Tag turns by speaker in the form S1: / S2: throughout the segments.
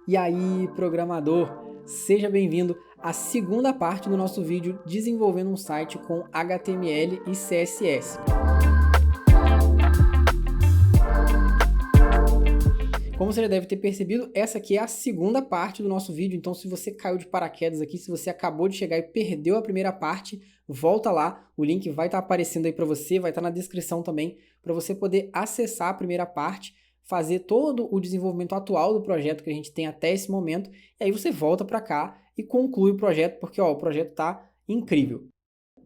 S1: E aí, programador, seja bem-vindo à segunda parte do nosso vídeo desenvolvendo um site com HTML e CSS. Como você já deve ter percebido, essa aqui é a segunda parte do nosso vídeo, então se você caiu de paraquedas aqui, se você acabou de chegar e perdeu a primeira parte, volta lá, o link vai estar aparecendo aí para você, vai estar na descrição também, para você poder acessar a primeira parte, fazer todo o desenvolvimento atual do projeto que a gente tem até esse momento, e aí você volta para cá e conclui o projeto, porque ó, o projeto está incrível.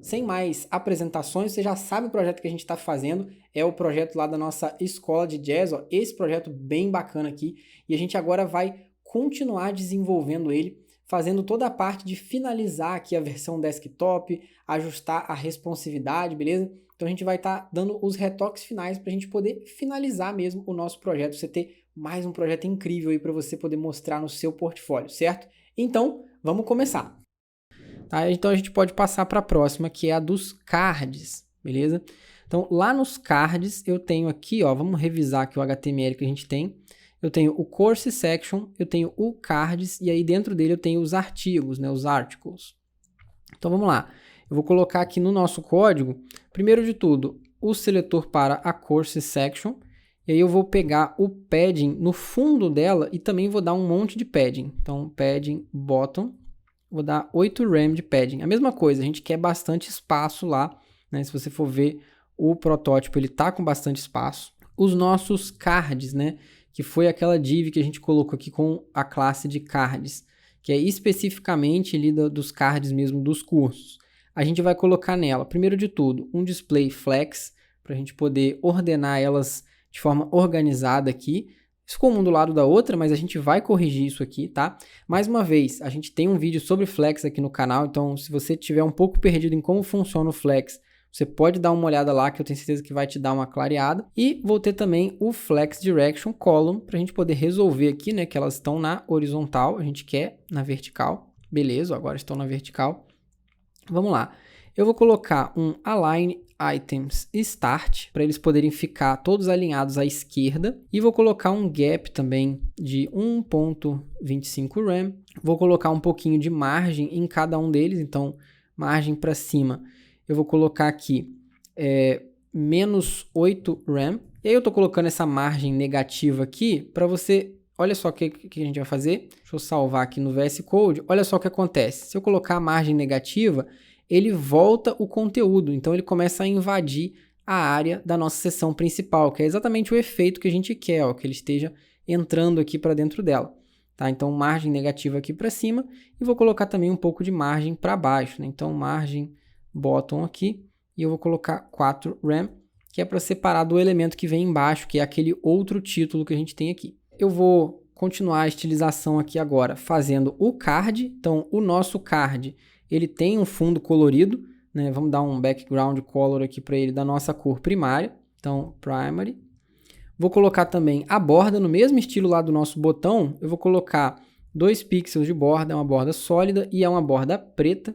S1: Sem mais apresentações, você já sabe o projeto que a gente está fazendo, é o projeto lá da nossa escola de jazz, ó, esse projeto bem bacana aqui, e a gente agora vai continuar desenvolvendo ele, fazendo toda a parte de finalizar aqui a versão desktop, ajustar a responsividade, beleza? Então a gente vai estar dando os retoques finais para a gente poder finalizar mesmo o nosso projeto, você ter mais um projeto incrível aí para você poder mostrar no seu portfólio, certo? Então, vamos começar. Tá? Então a gente pode passar para a próxima, que é a dos cards, beleza? Então lá nos cards eu tenho aqui, ó, vamos revisar aqui o HTML que a gente tem. Eu tenho o course section, eu tenho o cards e aí dentro dele eu tenho os artigos, né, os articles. Então vamos lá. Eu vou colocar aqui no nosso código, primeiro de tudo, o seletor para a course section. E aí eu vou pegar o padding no fundo dela e também vou dar um monte de padding. Então padding bottom. Vou dar 8 rem de padding. A mesma coisa, a gente quer bastante espaço lá, né? Se você for ver o protótipo, ele tá com bastante espaço. Os nossos cards, né? Que foi aquela div que a gente colocou aqui com a classe de cards, que é especificamente ali dos cards mesmo dos cursos. A gente vai colocar nela, primeiro de tudo, um display flex, para a gente poder ordenar elas de forma organizada aqui. Ficou um do lado da outra, mas a gente vai corrigir isso aqui, tá? Mais uma vez, a gente tem um vídeo sobre Flex aqui no canal, então se você tiver um pouco perdido em como funciona o Flex, você pode dar uma olhada lá, que eu tenho certeza que vai te dar uma clareada. E vou ter também o Flex Direction Column, para a gente poder resolver aqui, né? Que elas estão na horizontal, a gente quer na vertical. Beleza, agora estão na vertical. Vamos lá. Eu vou colocar um Align Items Start, para eles poderem ficar todos alinhados à esquerda. E vou colocar um gap também de 1.25 rem. Vou colocar um pouquinho de margem em cada um deles, então margem para cima. Eu vou colocar aqui menos 8 rem. E aí eu estou colocando essa margem negativa aqui para você... Olha só o que a gente vai fazer. Deixa eu salvar aqui no VS Code. Olha só o que acontece. Se eu colocar a margem negativa, ele volta o conteúdo. Então, ele começa a invadir a área da nossa seção principal, que é exatamente o efeito que a gente quer, ó, que ele esteja entrando aqui para dentro dela. Tá? Então, margem negativa aqui para cima. E vou colocar também um pouco de margem para baixo, né? Então, margem bottom aqui. E eu vou colocar 4 rem, que é para separar do elemento que vem embaixo, que é aquele outro título que a gente tem aqui. Eu vou continuar a estilização aqui agora fazendo o card. Então, o nosso card, ele tem um fundo colorido, né? Vamos dar um background color aqui para ele da nossa cor primária. Então, primary. Vou colocar também a borda no mesmo estilo lá do nosso botão. Eu vou colocar 2 pixels de borda, é uma borda sólida e é uma borda preta,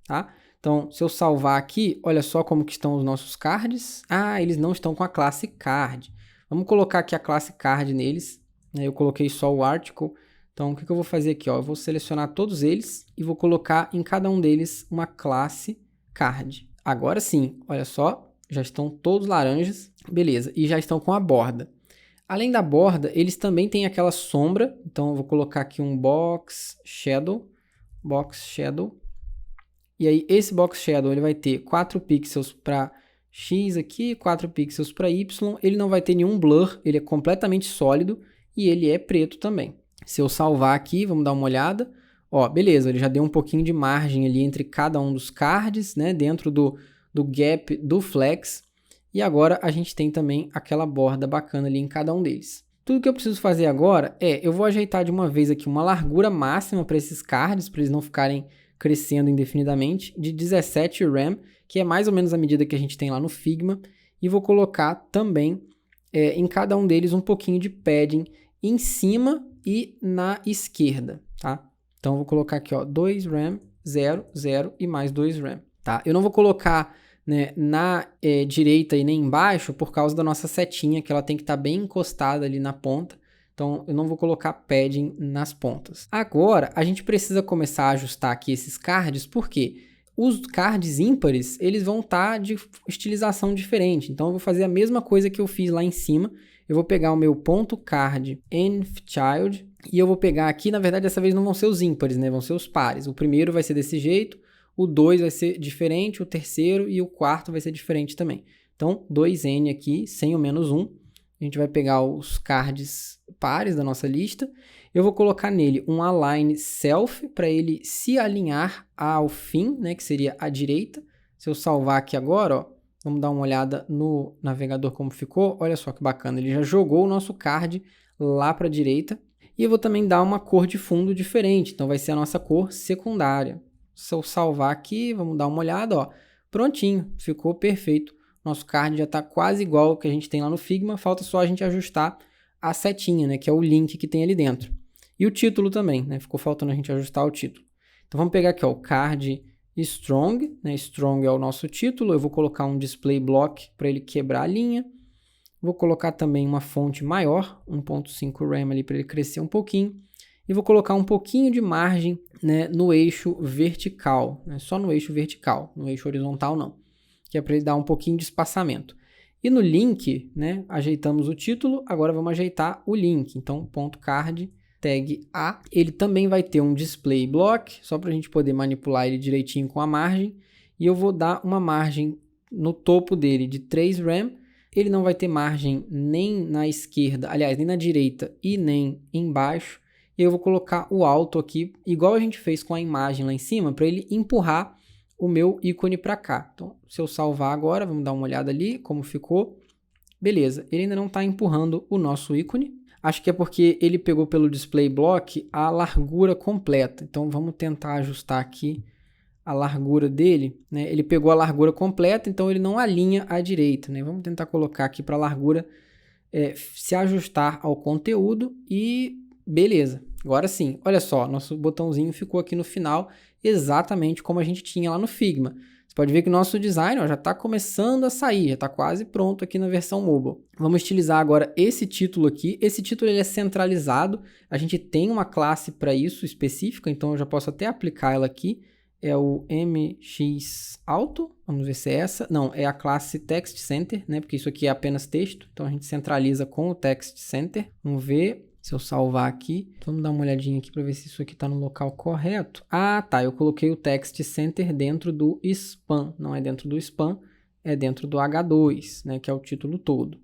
S1: tá? Então, se eu salvar aqui, olha só como que estão os nossos cards. Ah, eles não estão com a classe card. Vamos colocar aqui a classe card neles. Eu coloquei só o article, então o que eu vou fazer aqui? Ó? Eu vou selecionar todos eles e vou colocar em cada um deles uma classe card. Agora sim, olha só, já estão todos laranjas, beleza, e já estão com a borda. Além da borda, eles também têm aquela sombra, então eu vou colocar aqui um box shadow, e aí esse box shadow ele vai ter 4 pixels para X aqui, 4 pixels para Y, ele não vai ter nenhum blur, ele é completamente sólido, e ele é preto também. Se eu salvar aqui, vamos dar uma olhada. Ó, beleza, ele já deu um pouquinho de margem ali entre cada um dos cards, né? Dentro do gap do flex. E agora a gente tem também aquela borda bacana ali em cada um deles. Tudo que eu preciso fazer agora eu vou ajeitar de uma vez aqui uma largura máxima para esses cards, para eles não ficarem crescendo indefinidamente, de 17 rem, que é mais ou menos a medida que a gente tem lá no Figma. E vou colocar também em cada um deles um pouquinho de padding em cima e na esquerda, tá? Então, eu vou colocar aqui, ó, 2 rem, 0, 0 e mais 2 rem, tá? Eu não vou colocar, né, na direita e nem embaixo por causa da nossa setinha, que ela tem que estar bem encostada ali na ponta. Então, eu não vou colocar padding nas pontas. Agora, a gente precisa começar a ajustar aqui esses cards, porque os cards ímpares, eles vão estar de estilização diferente. Então, eu vou fazer a mesma coisa que eu fiz lá em cima. Eu vou pegar o meu ponto card envchild e eu vou pegar aqui, na verdade, dessa vez não vão ser os ímpares, né? Vão ser os pares. O primeiro vai ser desse jeito, o 2 vai ser diferente, o terceiro e o quarto vai ser diferente também. Então, 2n aqui, sem o menos 1. A gente vai pegar os cards pares da nossa lista. Eu vou colocar nele um align self para ele se alinhar ao fim, né, que seria à direita. Se eu salvar aqui agora, ó, vamos dar uma olhada no navegador como ficou. Olha só que bacana, ele já jogou o nosso card lá para a direita. E eu vou também dar uma cor de fundo diferente, então vai ser a nossa cor secundária. Se eu salvar aqui, vamos dar uma olhada, ó, prontinho, ficou perfeito. Nosso card já está quase igual ao que a gente tem lá no Figma, falta só a gente ajustar a setinha, né, que é o link que tem ali dentro. E o título também, né, ficou faltando a gente ajustar o título. Então vamos pegar aqui, ó, o card strong, né, strong é o nosso título, eu vou colocar um display block para ele quebrar a linha. Vou colocar também uma fonte maior, 1.5 RAM ali para ele crescer um pouquinho. E vou colocar um pouquinho de margem, né, no eixo vertical, né, só no eixo vertical, no eixo horizontal não, que é para ele dar um pouquinho de espaçamento. E no link, né, ajeitamos o título, agora vamos ajeitar o link. Então, ponto card, tag A, ele também vai ter um display block, só para a gente poder manipular ele direitinho com a margem. E eu vou dar uma margem no topo dele de 3 RAM. Ele não vai ter margem nem na esquerda, aliás, nem na direita e nem embaixo. E eu vou colocar o alto aqui, igual a gente fez com a imagem lá em cima, para ele empurrar o meu ícone para cá. Então, se eu salvar agora, vamos dar uma olhada ali como ficou. Beleza, ele ainda não está empurrando o nosso ícone. Acho que é porque ele pegou pelo display block a largura completa. Então, vamos tentar ajustar aqui a largura dele, né? Ele pegou a largura completa, então ele não alinha à direita, né? Vamos tentar colocar aqui para a largura se ajustar ao conteúdo e beleza. Agora sim, olha só, nosso botãozinho ficou aqui no final exatamente como a gente tinha lá no Figma. Você pode ver que o nosso design já está começando a sair, já está quase pronto aqui na versão mobile. Vamos estilizar agora esse título aqui. Esse título ele é centralizado, a gente tem uma classe para isso específica, então eu já posso até aplicar ela aqui. É o mxauto, vamos ver se é essa. Não, é a classe text center, né? Porque isso aqui é apenas texto, então a gente centraliza com o text center. Vamos ver se eu salvar aqui. Vamos dar uma olhadinha aqui para ver se isso aqui está no local correto. Ah, tá, eu coloquei o text center dentro do span, não é dentro do span, é dentro do H2, né? Que é o título todo.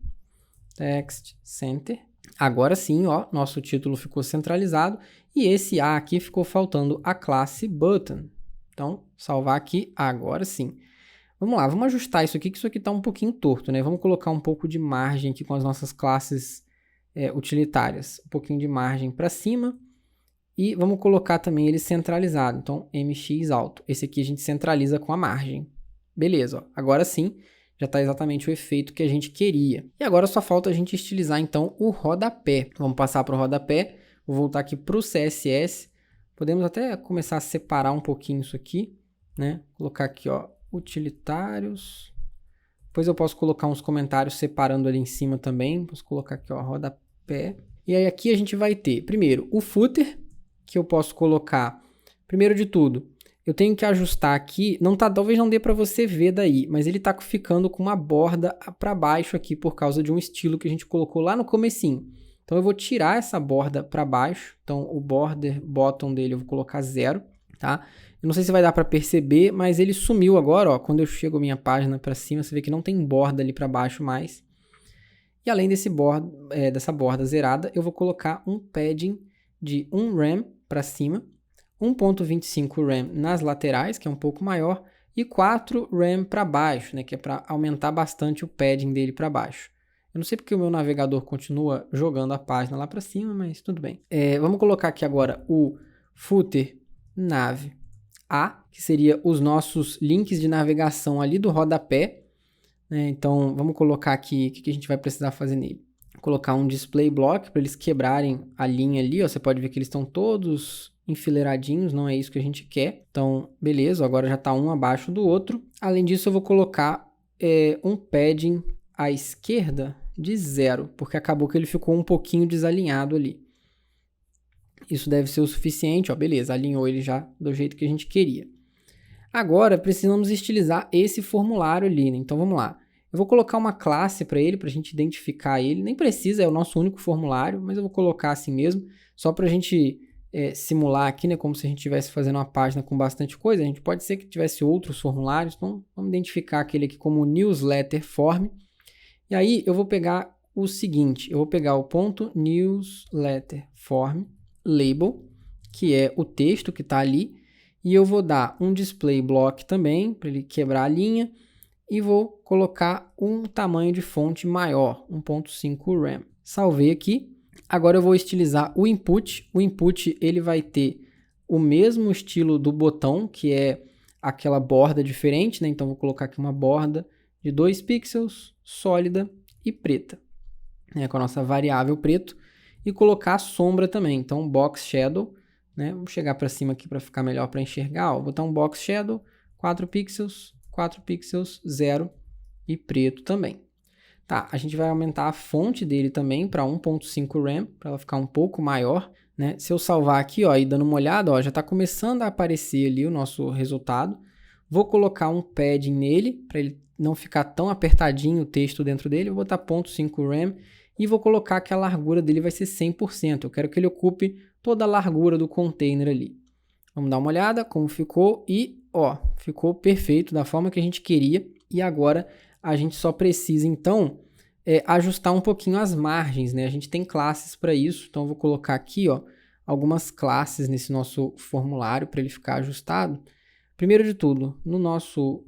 S1: Text center. Agora sim, ó, nosso título ficou centralizado e esse A aqui ficou faltando a classe button. Então, salvar aqui, agora sim. Vamos lá, vamos ajustar isso aqui, que isso aqui está um pouquinho torto, né? Vamos colocar um pouco de margem aqui com as nossas classes utilitárias. Um pouquinho de margem para cima. E vamos colocar também ele centralizado. Então, mxauto. Esse aqui a gente centraliza com a margem. Beleza, ó. Agora sim, já está exatamente o efeito que a gente queria. E agora só falta a gente estilizar, então, o rodapé. Vamos passar para o rodapé. Vou voltar aqui para o CSS. Podemos até começar a separar um pouquinho isso aqui, né? Colocar aqui, ó, utilitários. Depois eu posso colocar uns comentários separando ali em cima também. Posso colocar aqui, ó, rodapé. E aí aqui a gente vai ter, primeiro, o footer, que eu posso colocar. Primeiro de tudo, eu tenho que ajustar aqui. Não tá, talvez não dê para você ver daí, mas ele tá ficando com uma borda para baixo aqui por causa de um estilo que a gente colocou lá no comecinho. Então, eu vou tirar essa borda para baixo. Então, o border bottom dele eu vou colocar 0, tá? Eu não sei se vai dar para perceber, mas ele sumiu agora, ó. Quando eu chego a minha página para cima, você vê que não tem borda ali para baixo mais. E além dessa borda zerada, eu vou colocar um padding de 1 RAM para cima, 1.25 RAM nas laterais, que é um pouco maior, e 4 RAM para baixo, né? Que é para aumentar bastante o padding dele para baixo. Eu não sei porque o meu navegador continua jogando a página lá para cima, mas tudo bem. Vamos colocar aqui agora o footer nav A, que seria os nossos links de navegação ali do rodapé. Né? Então, vamos colocar aqui, o que a gente vai precisar fazer nele? Colocar um display block para eles quebrarem a linha ali. Ó. Você pode ver que eles estão todos enfileiradinhos, não é isso que a gente quer. Então, beleza, agora já está um abaixo do outro. Além disso, eu vou colocar um padding à esquerda de 0, porque acabou que ele ficou um pouquinho desalinhado ali. Isso deve ser o suficiente, ó, beleza, alinhou ele já do jeito que a gente queria. Agora, precisamos estilizar esse formulário ali, né? Então, vamos lá. Eu vou colocar uma classe para ele, para a gente identificar ele. Nem precisa, é o nosso único formulário, mas eu vou colocar assim mesmo, só para a gente simular aqui, né? Como se a gente estivesse fazendo uma página com bastante coisa. A gente pode ser que tivesse outros formulários, então vamos identificar aquele aqui como newsletter form. E aí, eu vou pegar o seguinte, eu vou pegar o ponto newsletter form label, que é o texto que está ali, e eu vou dar um display block também, para ele quebrar a linha, e vou colocar um tamanho de fonte maior, 1.5 rem. Salvei aqui. Agora eu vou estilizar o input. O input ele vai ter o mesmo estilo do botão, que é aquela borda diferente, né? Então vou colocar aqui uma borda de 2 pixels, sólida e preta, né? Com a nossa variável preto. E colocar a sombra também, então box shadow, né? Vamos chegar para cima aqui para ficar melhor para enxergar. Vou botar um box shadow, 4 pixels, 0 e preto também. Tá, a gente vai aumentar a fonte dele também para 1.5 rem, para ela ficar um pouco maior, né? Se eu salvar aqui, ó, e dando uma olhada, ó, já está começando a aparecer ali o nosso resultado. Vou colocar um padding nele, para ele não ficar tão apertadinho o texto dentro dele. Vou botar 0.5 rem. E vou colocar que a largura dele vai ser 100%. Eu quero que ele ocupe toda a largura do container ali. Vamos dar uma olhada como ficou e, ó, ficou perfeito da forma que a gente queria. E agora a gente só precisa, então, ajustar um pouquinho as margens, né? A gente tem classes para isso, então eu vou colocar aqui, ó, algumas classes nesse nosso formulário para ele ficar ajustado. Primeiro de tudo, no nosso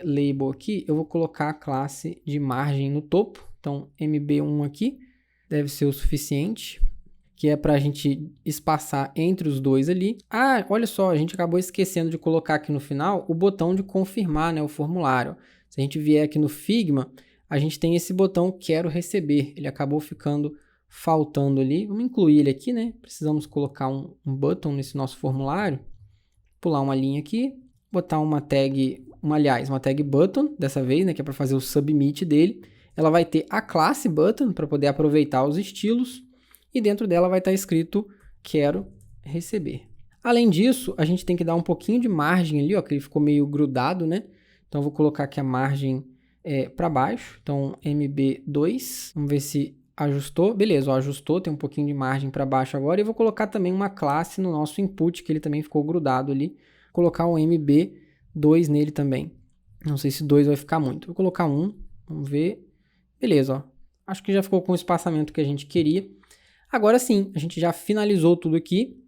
S1: label aqui, eu vou colocar a classe de margem no topo. Então, MB1 aqui deve ser o suficiente, que é para a gente espaçar entre os dois ali. Ah, olha só, a gente acabou esquecendo de colocar aqui no final o botão de confirmar, né, o formulário. Se a gente vier aqui no Figma, a gente tem esse botão quero receber. Ele acabou ficando faltando ali. Vamos incluir ele aqui, né? Precisamos colocar um button nesse nosso formulário. Pular uma linha aqui, botar uma tag, uma tag button dessa vez, né, que é para fazer o submit dele. Ela vai ter a classe button para poder aproveitar os estilos e dentro dela vai estar escrito quero receber. Além disso, a gente tem que dar um pouquinho de margem ali, ó, que ele ficou meio grudado, né? Então, eu vou colocar aqui a margem para baixo. Então, MB2, vamos ver se ajustou. Beleza, ó, ajustou, tem um pouquinho de margem para baixo agora. E vou colocar também uma classe no nosso input, que ele também ficou grudado ali. Vou colocar um MB2 nele também. Não sei se 2 vai ficar muito. Vou colocar 1, vamos ver. Beleza, ó. Acho que já ficou com o espaçamento que a gente queria. Agora sim, a gente já finalizou tudo aqui.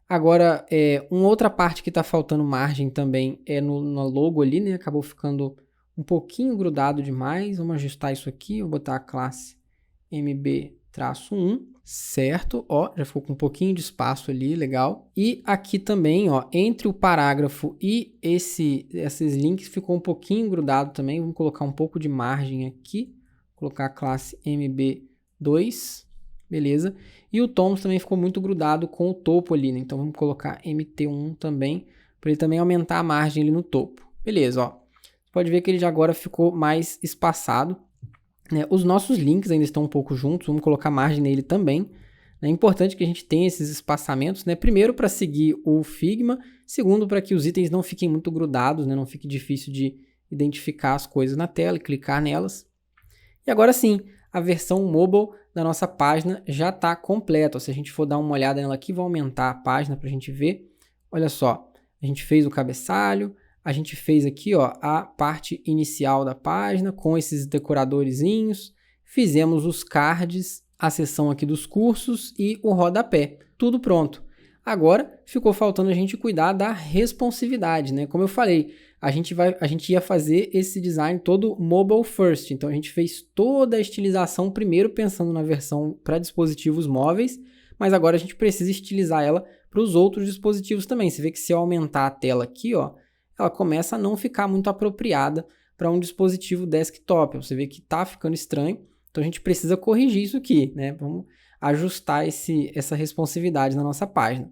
S1: Agora, uma outra parte que está faltando margem também é no logo ali, né? Acabou ficando um pouquinho grudado demais. Vamos ajustar isso aqui. Vou botar a classe MB-1, certo? Ó, já ficou com um pouquinho de espaço ali, legal. E aqui também, ó, entre o parágrafo e esses links ficou um pouquinho grudado também. Vamos colocar um pouco de margem aqui. Colocar a classe MB2, beleza? E o Tomos também ficou muito grudado com o topo ali, né? Então vamos colocar MT1 também, para ele também aumentar a margem ali no topo. Beleza, ó. Você pode ver que ele já agora ficou mais espaçado, né? Os nossos links ainda estão um pouco juntos, vamos colocar margem nele também. É importante que a gente tenha esses espaçamentos, né? Primeiro, para seguir o Figma. Segundo, para que os itens não fiquem muito grudados, né? Não fique difícil de identificar as coisas na tela e clicar nelas. E agora sim, a versão mobile da nossa página já está completa. Se a gente for dar uma olhada nela aqui, vou aumentar a página para a gente ver. Olha só, a gente fez o cabeçalho, a gente fez aqui, ó, a parte inicial da página com esses decoradorzinhos, fizemos os cards, a seção aqui dos cursos e o rodapé. Tudo pronto. Agora ficou faltando a gente cuidar da responsividade, né? Como eu falei, a gente ia fazer esse design todo mobile first. Então a gente fez toda a estilização primeiro pensando na versão para dispositivos móveis, mas agora a gente precisa estilizar ela para os outros dispositivos também. Você vê que se eu aumentar a tela aqui, ó, ela começa a não ficar muito apropriada para um dispositivo desktop. Você vê que está ficando estranho. Então a gente precisa corrigir isso aqui, né? Vamos ajustar essa responsividade na nossa página.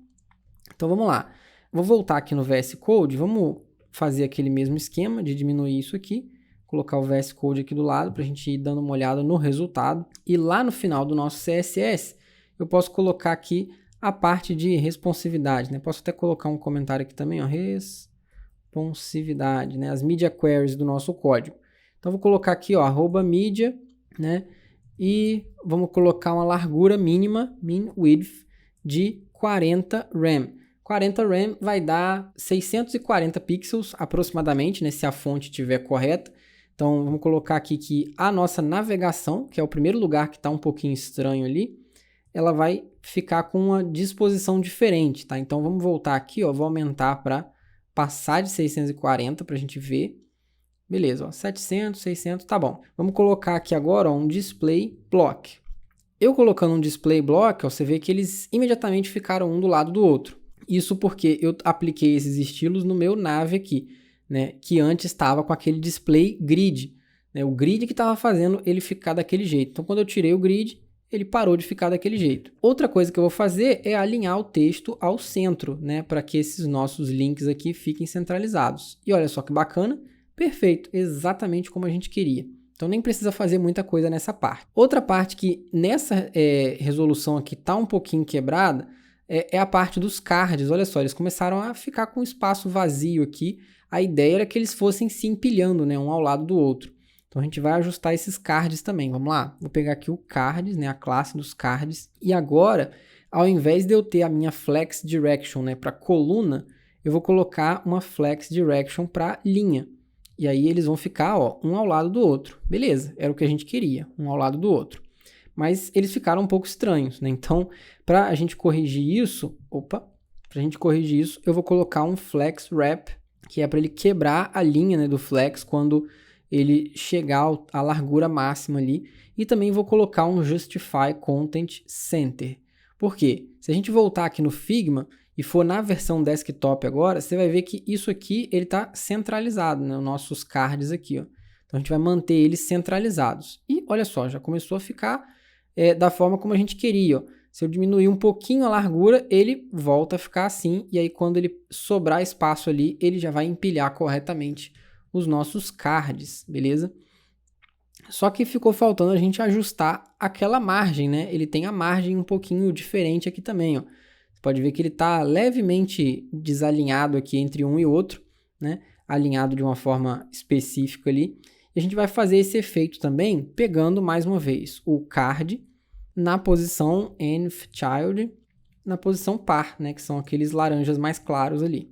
S1: Então vamos lá. Vou voltar aqui no VS Code, vamos fazer aquele mesmo esquema de diminuir isso aqui, colocar o VS Code aqui do lado para a gente ir dando uma olhada no resultado. E lá no final do nosso CSS, eu posso colocar aqui a parte de responsividade, né? Posso até colocar um comentário aqui também, ó, responsividade, né? As media queries do nosso código. Então, vou colocar aqui, ó, @media, né? E vamos colocar uma largura mínima, min width, de 40 rem. 40 rem vai dar 640 pixels aproximadamente, né? Se a fonte estiver correta. Então, vamos colocar aqui que a nossa navegação, que é o primeiro lugar que está um pouquinho estranho ali, ela vai ficar com uma disposição diferente, tá? Então, vamos voltar aqui, ó, vou aumentar para passar de 640 para a gente ver. Beleza, ó, 700, 600, tá bom. Vamos colocar aqui agora, ó, um display block. Eu colocando um display block, ó, você vê que eles imediatamente ficaram um do lado do outro. Isso porque eu apliquei esses estilos no meu nav aqui, né, que antes estava com aquele display grid, né, o grid que estava fazendo ele ficar daquele jeito. Então, quando eu tirei o grid, ele parou de ficar daquele jeito. Outra coisa que eu vou fazer é alinhar o texto ao centro, né, para que esses nossos links aqui fiquem centralizados. E olha só que bacana, perfeito, exatamente como a gente queria. Então, nem precisa fazer muita coisa nessa parte. Outra parte que nessa resolução aqui está um pouquinho quebrada é a parte dos cards. Olha só, eles começaram a ficar com espaço vazio aqui. A ideia era que eles fossem se empilhando, né, um ao lado do outro. Então, a gente vai ajustar esses cards também. Vamos lá? Vou pegar aqui o cards, né, a classe dos cards. E agora, ao invés de eu ter a minha flex direction, né, para coluna, eu vou colocar uma flex direction para linha. E aí eles vão ficar, ó, um ao lado do outro. Beleza, era o que a gente queria, um ao lado do outro. Mas eles ficaram um pouco estranhos, né? Então, para a gente corrigir isso, eu vou colocar um flex wrap, que é para ele quebrar a linha, né, do flex quando ele chegar à largura máxima ali. E também vou colocar um justify content center. Por quê? Se a gente voltar aqui no Figma e for na versão desktop agora, você vai ver que isso aqui ele está centralizado, né? Os nossos cards aqui, ó. Então, a gente vai manter eles centralizados. E olha só, já começou a ficar da forma como a gente queria, ó. Se eu diminuir um pouquinho a largura, ele volta a ficar assim. E aí, quando ele sobrar espaço ali, ele já vai empilhar corretamente os nossos cards, beleza? Só que ficou faltando a gente ajustar aquela margem, né? Ele tem a margem um pouquinho diferente aqui também, ó. Você pode ver que ele está levemente desalinhado aqui entre um e outro, né? Alinhado de uma forma específica ali. E a gente vai fazer esse efeito também pegando mais uma vez o card na posição env child, na posição par, né? Que são aqueles laranjas mais claros ali.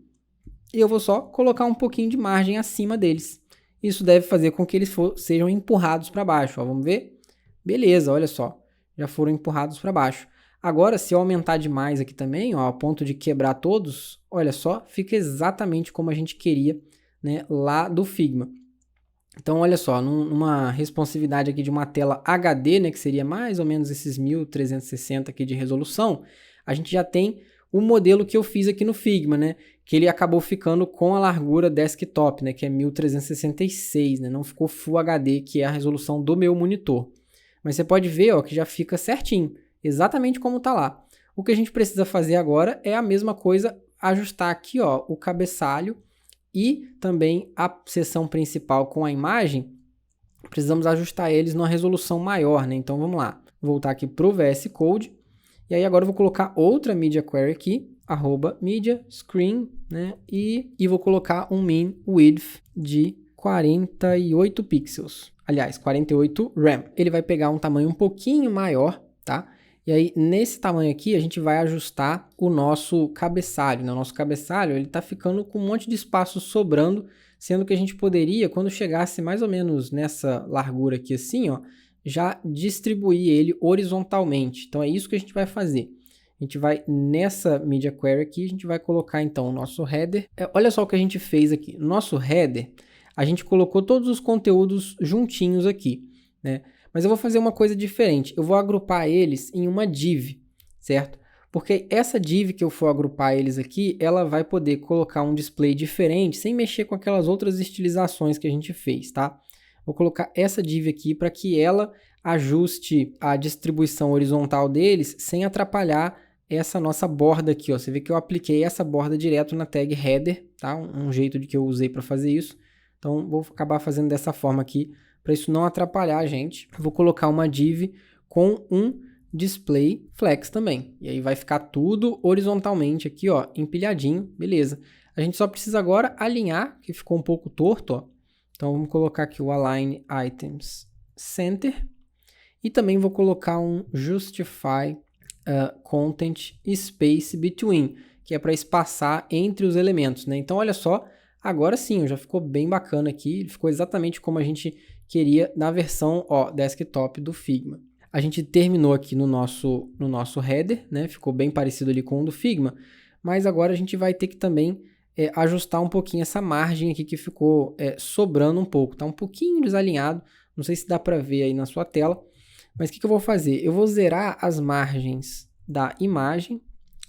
S1: E eu vou só colocar um pouquinho de margem acima deles. Isso deve fazer com que eles sejam empurrados para baixo. Ó, vamos ver? Beleza, olha só. Já foram empurrados para baixo. Agora, se eu aumentar demais aqui também, ó, a ponto de quebrar todos, olha só, fica exatamente como a gente queria, né, lá do Figma. Então, olha só, numa responsividade aqui de uma tela HD, né, que seria mais ou menos esses 1360 aqui de resolução, a gente já tem o modelo que eu fiz aqui no Figma, né, que ele acabou ficando com a largura desktop, né, que é 1366, né, não ficou Full HD, que é a resolução do meu monitor. Mas você pode ver, ó, que já fica certinho, exatamente como está lá. O que a gente precisa fazer agora é a mesma coisa, ajustar aqui, ó, o cabeçalho e também a seção principal com a imagem. Precisamos ajustar eles numa resolução maior, né? Então vamos lá, voltar aqui para o VS Code e aí agora eu vou colocar outra media query aqui, @media screen, né? E vou colocar um min width de 48 pixels. Aliás, 48 rem. Ele vai pegar um tamanho um pouquinho maior, tá? E aí, nesse tamanho aqui, a gente vai ajustar o nosso cabeçalho, né? O nosso cabeçalho, ele tá ficando com um monte de espaço sobrando, sendo que a gente poderia, quando chegasse mais ou menos nessa largura aqui assim, ó, já distribuir ele horizontalmente. Então, é isso que a gente vai fazer. A gente vai, nessa media query aqui, a gente vai colocar, então, o nosso header. Olha só o que a gente fez aqui. No nosso header, a gente colocou todos os conteúdos juntinhos aqui, né? Mas eu vou fazer uma coisa diferente. Eu vou agrupar eles em uma div, certo? Porque essa div que eu for agrupar eles aqui, ela vai poder colocar um display diferente sem mexer com aquelas outras estilizações que a gente fez, tá? Vou colocar essa div aqui para que ela ajuste a distribuição horizontal deles sem atrapalhar essa nossa borda aqui, ó. Você vê que eu apliquei essa borda direto na tag header, tá? Um jeito de que eu usei para fazer isso. Então, vou acabar fazendo dessa forma aqui, para isso não atrapalhar a gente. Vou colocar uma div com um display flex também. E aí vai ficar tudo horizontalmente aqui, ó, empilhadinho, beleza. A gente só precisa agora alinhar, que ficou um pouco torto, ó. Então, vamos colocar aqui o Align Items Center. E também vou colocar um Justify Content Space Between, que é para espaçar entre os elementos, né? Então, olha só, agora sim, já ficou bem bacana aqui. Ele ficou exatamente como a gente queria na versão, ó, desktop do Figma. A gente terminou aqui no nosso header, né? Ficou bem parecido ali com o do Figma, mas agora a gente vai ter que também ajustar um pouquinho essa margem aqui que ficou sobrando um pouco, tá um pouquinho desalinhado, não sei se dá para ver aí na sua tela, mas o que eu vou fazer? Eu vou zerar as margens da imagem,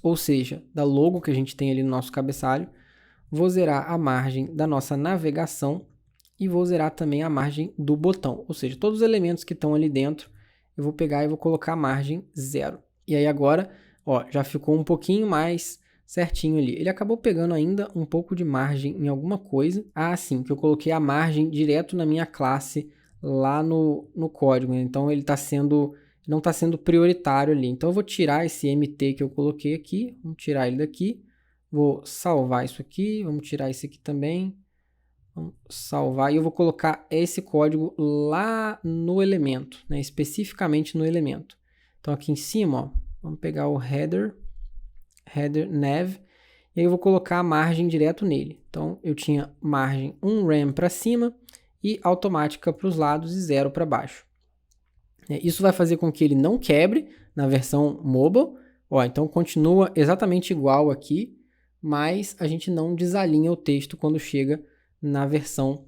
S1: ou seja, da logo que a gente tem ali no nosso cabeçalho, vou zerar a margem da nossa navegação e vou zerar também a margem do botão, ou seja, todos os elementos que estão ali dentro, eu vou pegar e vou colocar a margem 0. E aí agora, ó, já ficou um pouquinho mais certinho ali. Ele acabou pegando ainda um pouco de margem em alguma coisa. Ah, sim, que eu coloquei a margem direto na minha classe lá no código. Então ele não está sendo prioritário ali. Então eu vou tirar esse MT que eu coloquei aqui. Vamos tirar ele daqui. Vou salvar isso aqui. Vamos tirar esse aqui também. Vamos salvar. E eu vou colocar esse código lá no elemento, né? Especificamente no elemento. Então aqui em cima, ó, vamos pegar o header nav, e aí eu vou colocar a margem direto nele. Então eu tinha margem 1 rem para cima e automática para os lados e 0 para baixo. Isso vai fazer com que ele não quebre na versão mobile. Ó, então continua exatamente igual aqui, mas a gente não desalinha o texto quando chega na versão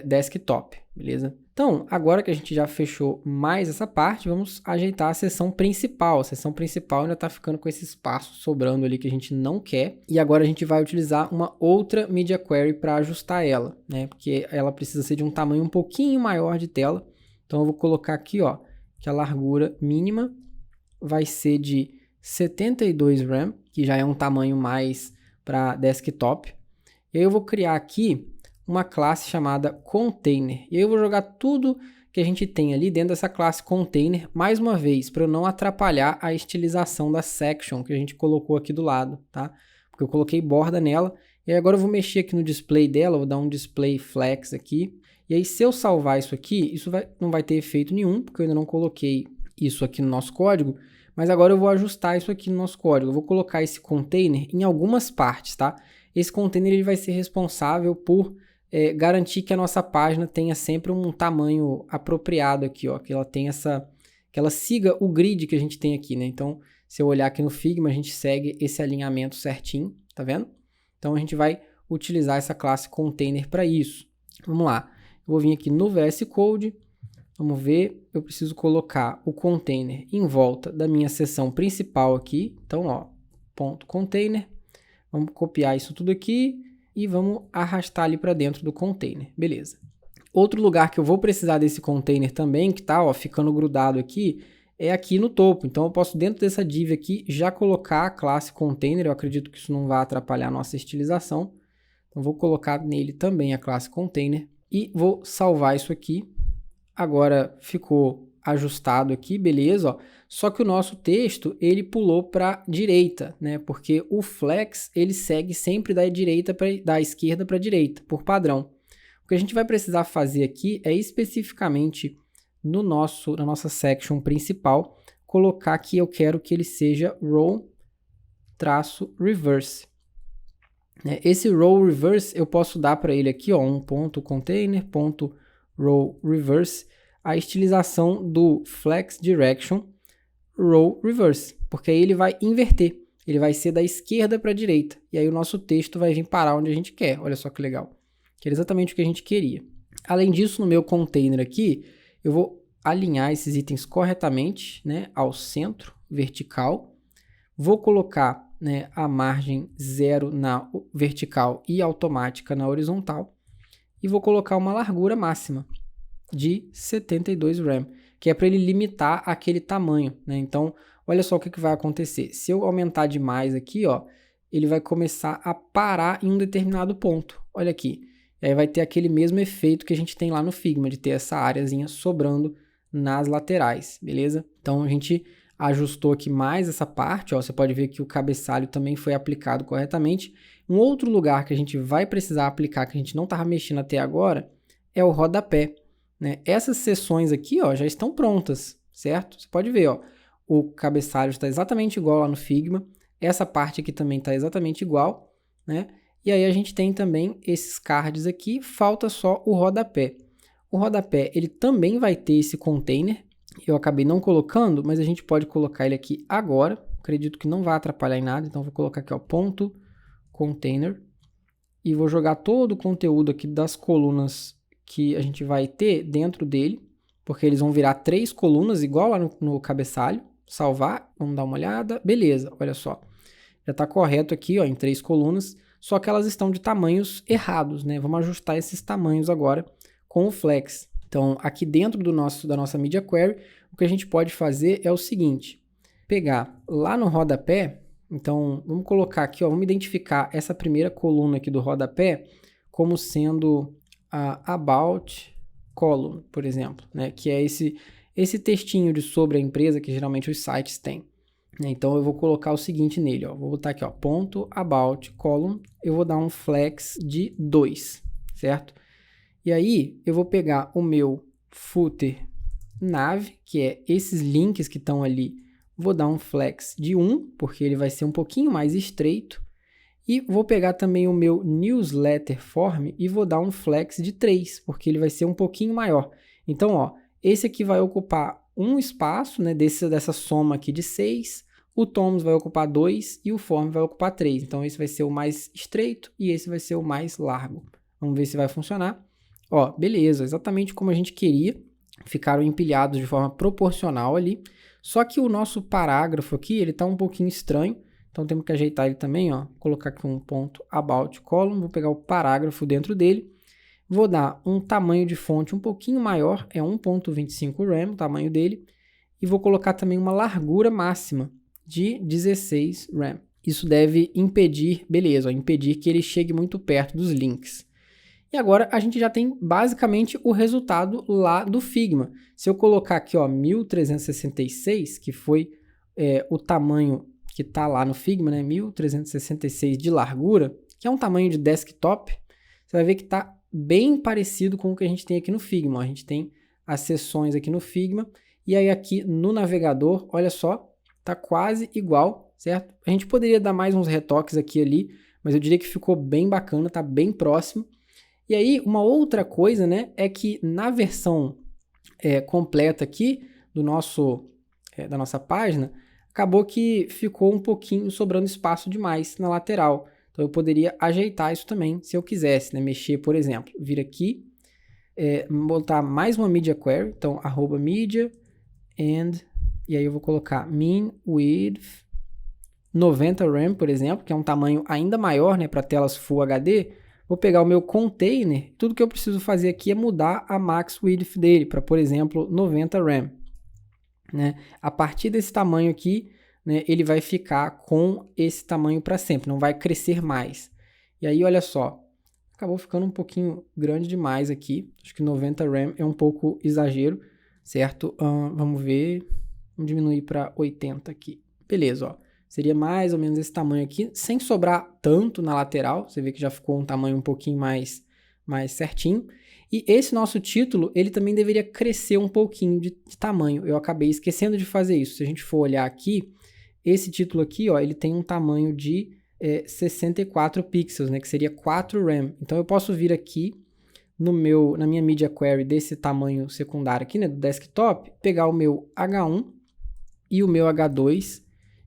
S1: desktop, beleza? Então, agora que a gente já fechou mais essa parte, vamos ajeitar a seção principal. A seção principal ainda está ficando com esse espaço sobrando ali que a gente não quer. E agora a gente vai utilizar uma outra Media Query para ajustar ela, né? Porque ela precisa ser de um tamanho um pouquinho maior de tela. Então, eu vou colocar aqui, ó, que a largura mínima vai ser de 72 rem, que já é um tamanho mais para desktop. E aí eu vou criar aqui uma classe chamada container. E aí eu vou jogar tudo que a gente tem ali dentro dessa classe container, mais uma vez, para eu não atrapalhar a estilização da section que a gente colocou aqui do lado, tá? Porque eu coloquei borda nela. E aí agora eu vou mexer aqui no display dela, vou dar um display flex aqui. E aí se eu salvar isso aqui, isso não vai ter efeito nenhum, porque eu ainda não coloquei isso aqui no nosso código. Mas agora eu vou ajustar isso aqui no nosso código. Eu vou colocar esse container em algumas partes, tá? Esse container ele vai ser responsável por garantir que a nossa página tenha sempre um tamanho apropriado aqui, ó, que ela tenha que ela siga o grid que a gente tem aqui, né? Então, se eu olhar aqui no Figma, a gente segue esse alinhamento certinho, tá vendo? Então, a gente vai utilizar essa classe container para isso. Vamos lá. Eu vou vir aqui no VS Code, vamos ver, eu preciso colocar o container em volta da minha seção principal aqui. Então, ó, ponto container. Vamos copiar isso tudo aqui e vamos arrastar ali para dentro do container. Beleza. Outro lugar que eu vou precisar desse container também, que tá, ó, ficando grudado aqui, é aqui no topo. Então eu posso dentro dessa div aqui já colocar a classe container. Eu acredito que isso não vai atrapalhar a nossa estilização. Então vou colocar nele também a classe container e vou salvar isso aqui. Agora ficou ajustado aqui, beleza, ó. Só que o nosso texto, ele pulou para a direita, né? Porque o flex, ele segue sempre da esquerda para a direita, por padrão. O que a gente vai precisar fazer aqui é especificamente na nossa section principal, colocar que eu quero que ele seja row-reverse. Esse row-reverse eu posso dar para ele aqui, ó, um ponto container, ponto row-reverse, a estilização do flex direction row reverse, porque aí ele vai inverter, ele vai ser da esquerda para a direita, e aí o nosso texto vai vir parar onde a gente quer. Olha só que legal, que é exatamente o que a gente queria. Além disso, no meu container aqui, eu vou alinhar esses itens corretamente, né, ao centro, vertical, vou colocar, né, a margem 0 na vertical e automática na horizontal, e vou colocar uma largura máxima de 72 rem, que é para ele limitar aquele tamanho, né? Então, olha só o que vai acontecer. Se eu aumentar demais aqui, ó, ele vai começar a parar em um determinado ponto. Olha aqui. E aí vai ter aquele mesmo efeito que a gente tem lá no Figma, de ter essa áreazinha sobrando nas laterais, beleza? Então a gente ajustou aqui mais essa parte, ó, você pode ver que o cabeçalho também foi aplicado corretamente. Um outro lugar que a gente vai precisar aplicar, que a gente não estava mexendo até agora, é o rodapé, né? Essas seções aqui, ó, já estão prontas, certo? Você pode ver, ó, o cabeçalho está exatamente igual lá no Figma, essa parte aqui também está exatamente igual, né? E aí a gente tem também esses cards aqui, falta só o rodapé. O rodapé, ele também vai ter esse container, eu acabei não colocando, mas a gente pode colocar ele aqui agora, acredito que não vai atrapalhar em nada, então vou colocar aqui, ó, ponto container, e vou jogar todo o conteúdo aqui das colunas que a gente vai ter dentro dele, porque eles vão virar 3 colunas, igual lá no cabeçalho. Salvar, vamos dar uma olhada, beleza, olha só, já está correto aqui, ó, em 3 colunas, só que elas estão de tamanhos errados, né? Vamos ajustar esses tamanhos agora com o Flex. Então, aqui dentro da nossa Media Query, o que a gente pode fazer é o seguinte, pegar lá no rodapé, então vamos colocar aqui, ó, vamos identificar essa primeira coluna aqui do rodapé como sendo a About Column, por exemplo, né? Que é esse textinho de sobre a empresa que geralmente os sites têm. Então eu vou colocar o seguinte nele, ó, vou botar aqui, ó, ponto about column, eu vou dar um flex de 2, certo? E aí eu vou pegar o meu footer nav, que é esses links que estão ali, vou dar um flex de 1, porque ele vai ser um pouquinho mais estreito, e vou pegar também o meu newsletter form e vou dar um flex de 3, porque ele vai ser um pouquinho maior. Então, ó, esse aqui vai ocupar um espaço, né, dessa soma aqui de 6, o Tom's vai ocupar 2 e o Form vai ocupar 3. Então, esse vai ser o mais estreito e esse vai ser o mais largo. Vamos ver se vai funcionar. Ó, beleza, exatamente como a gente queria. Ficaram empilhados de forma proporcional ali. Só que o nosso parágrafo aqui, ele está um pouquinho estranho. Então, temos que ajeitar ele também, ó. Colocar aqui um ponto about column. Vou pegar o parágrafo dentro dele. Vou dar um tamanho de fonte um pouquinho maior, é 1.25 rem o tamanho dele, e vou colocar também uma largura máxima de 16 rem. Isso deve impedir, beleza, impedir que ele chegue muito perto dos links. E agora a gente já tem basicamente o resultado lá do Figma. Se eu colocar aqui, ó, 1366, que foi o tamanho que está lá no Figma, né, 1366 de largura, que é um tamanho de desktop, você vai ver que está bem parecido com o que a gente tem aqui no Figma. A gente tem as seções aqui no Figma, e aí aqui no navegador, olha só, tá quase igual, certo? A gente poderia dar mais uns retoques aqui e ali, mas eu diria que ficou bem bacana, tá bem próximo. E aí, uma outra coisa, né, é que na versão completa aqui da nossa página, acabou que ficou um pouquinho sobrando espaço demais na lateral. Então, eu poderia ajeitar isso também, se eu quisesse, né? Mexer, por exemplo, vir aqui, botar mais uma media query, então, @media, e aí eu vou colocar min width 90 rem, por exemplo, que é um tamanho ainda maior, né, para telas Full HD. Vou pegar o meu container, tudo que eu preciso fazer aqui é mudar a max width dele para, por exemplo, 90 rem. Né? A partir desse tamanho aqui, né, ele vai ficar com esse tamanho para sempre, não vai crescer mais. E aí, olha só, acabou ficando um pouquinho grande demais aqui. Acho que 90 rem é um pouco exagero, certo? Vamos ver, vamos diminuir para 80 aqui. Beleza, ó. Seria mais ou menos esse tamanho aqui, sem sobrar tanto na lateral. Você vê que já ficou um tamanho um pouquinho mais certinho. E esse nosso título, ele também deveria crescer um pouquinho de tamanho. Eu acabei esquecendo de fazer isso. Se a gente for olhar aqui, esse título aqui, ó, ele tem um tamanho de 64 pixels, né, que seria 4 rem. Então eu posso vir aqui na minha media query desse tamanho secundário aqui, né, do desktop, pegar o meu H1 e o meu H2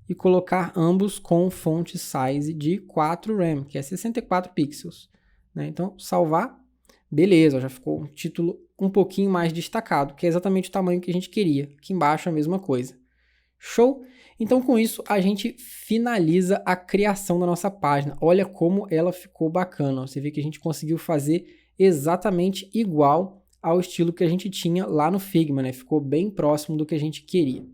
S1: e colocar ambos com font size de 4 rem, que é 64 pixels. Né? Então, salvar. Beleza, já ficou um título um pouquinho mais destacado, que é exatamente o tamanho que a gente queria. Aqui embaixo a mesma coisa. Show? Então, com isso, a gente finaliza a criação da nossa página. Olha como ela ficou bacana. Você vê que a gente conseguiu fazer exatamente igual ao estilo que a gente tinha lá no Figma, né? Ficou bem próximo do que a gente queria.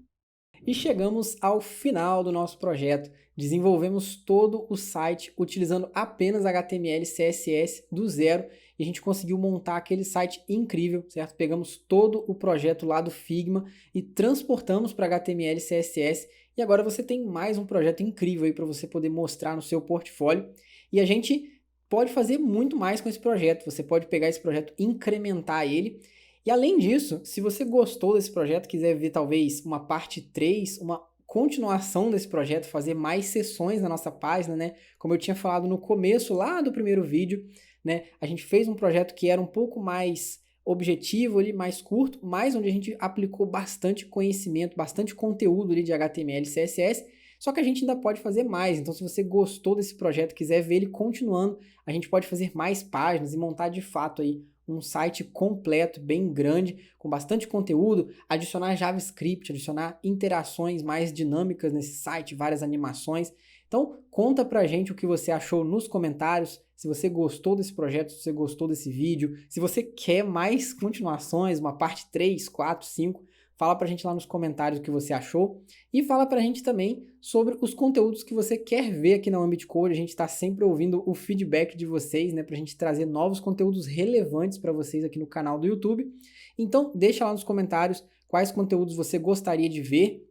S1: E chegamos ao final do nosso projeto. Desenvolvemos todo o site utilizando apenas HTML e CSS do zero e a gente conseguiu montar aquele site incrível, certo? Pegamos todo o projeto lá do Figma e transportamos para HTML e CSS e agora você tem mais um projeto incrível aí para você poder mostrar no seu portfólio e a gente pode fazer muito mais com esse projeto. Você pode pegar esse projeto e incrementar ele. E além disso, se você gostou desse projeto, quiser ver talvez uma parte 3, uma continuação desse projeto, fazer mais sessões na nossa página, né? Como eu tinha falado no começo lá do primeiro vídeo, né? A gente fez um projeto que era um pouco mais objetivo ali, mais curto, mas onde a gente aplicou bastante conhecimento, bastante conteúdo ali de HTML e CSS, só que a gente ainda pode fazer mais. Então, se você gostou desse projeto, quiser ver ele continuando, a gente pode fazer mais páginas e montar de fato aí um site completo, bem grande, com bastante conteúdo, adicionar JavaScript, adicionar interações mais dinâmicas nesse site, várias animações. Então, conta pra gente o que você achou nos comentários, se você gostou desse projeto, se você gostou desse vídeo, se você quer mais continuações, uma parte 3, 4, 5, fala pra gente lá nos comentários o que você achou e fala pra gente também sobre os conteúdos que você quer ver aqui na Ambit Code. A gente está sempre ouvindo o feedback de vocês, né, pra gente trazer novos conteúdos relevantes para vocês aqui no canal do YouTube. Então, deixa lá nos comentários quais conteúdos você gostaria de ver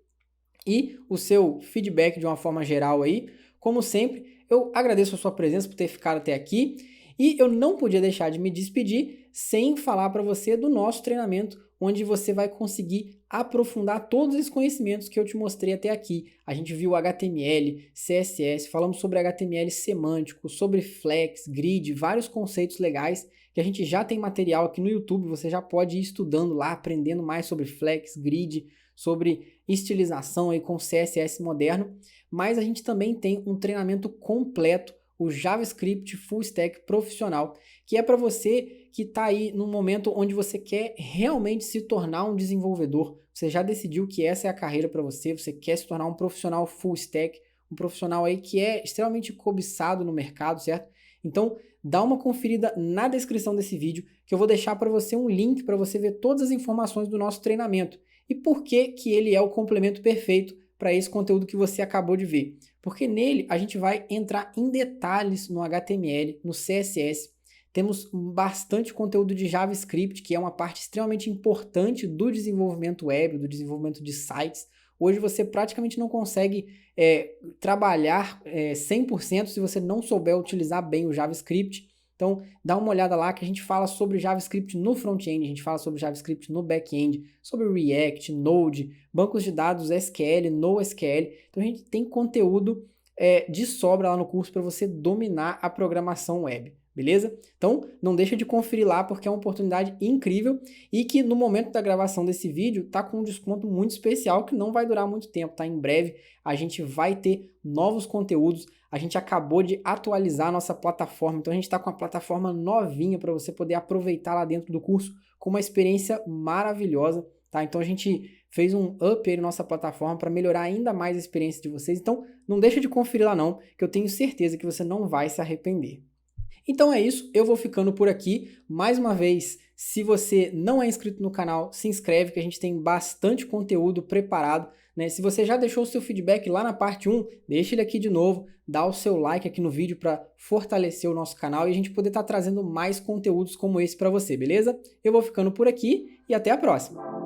S1: e o seu feedback de uma forma geral aí. Como sempre, eu agradeço a sua presença por ter ficado até aqui e eu não podia deixar de me despedir sem falar para você do nosso treinamento, onde você vai conseguir aprofundar todos os conhecimentos que eu te mostrei até aqui. A gente viu HTML, CSS, falamos sobre HTML semântico, sobre flex, grid, vários conceitos legais que a gente já tem material aqui no YouTube, você já pode ir estudando lá, aprendendo mais sobre flex, grid, sobre estilização aí com CSS moderno, mas a gente também tem um treinamento completo, o JavaScript Full Stack Profissional, que é para você que está aí no momento onde você quer realmente se tornar um desenvolvedor. Você já decidiu que essa é a carreira para você, você quer se tornar um profissional full stack, um profissional aí que é extremamente cobiçado no mercado, certo? Então, dá uma conferida na descrição desse vídeo, que eu vou deixar para você um link para você ver todas as informações do nosso treinamento. E por que que ele é o complemento perfeito para esse conteúdo que você acabou de ver? Porque nele a gente vai entrar em detalhes no HTML, no CSS, temos bastante conteúdo de JavaScript, que é uma parte extremamente importante do desenvolvimento web, do desenvolvimento de sites. Hoje você praticamente não consegue trabalhar 100% se você não souber utilizar bem o JavaScript. Então, dá uma olhada lá que a gente fala sobre JavaScript no front-end, a gente fala sobre JavaScript no back-end, sobre React, Node, bancos de dados SQL, NoSQL. Então, a gente tem conteúdo de sobra lá no curso para você dominar a programação web. Beleza? Então, não deixa de conferir lá porque é uma oportunidade incrível e que no momento da gravação desse vídeo tá com um desconto muito especial que não vai durar muito tempo, tá? Em breve a gente vai ter novos conteúdos, a gente acabou de atualizar a nossa plataforma, então a gente está com a plataforma novinha para você poder aproveitar lá dentro do curso com uma experiência maravilhosa, tá? Então a gente fez um up aí na nossa plataforma para melhorar ainda mais a experiência de vocês, então não deixa de conferir lá não, que eu tenho certeza que você não vai se arrepender. Então é isso, eu vou ficando por aqui. Mais uma vez, se você não é inscrito no canal, se inscreve que a gente tem bastante conteúdo preparado, né? Se você já deixou o seu feedback lá na parte 1, deixa ele aqui de novo, dá o seu like aqui no vídeo para fortalecer o nosso canal e a gente poder estar trazendo mais conteúdos como esse para você, beleza? Eu vou ficando por aqui e até a próxima!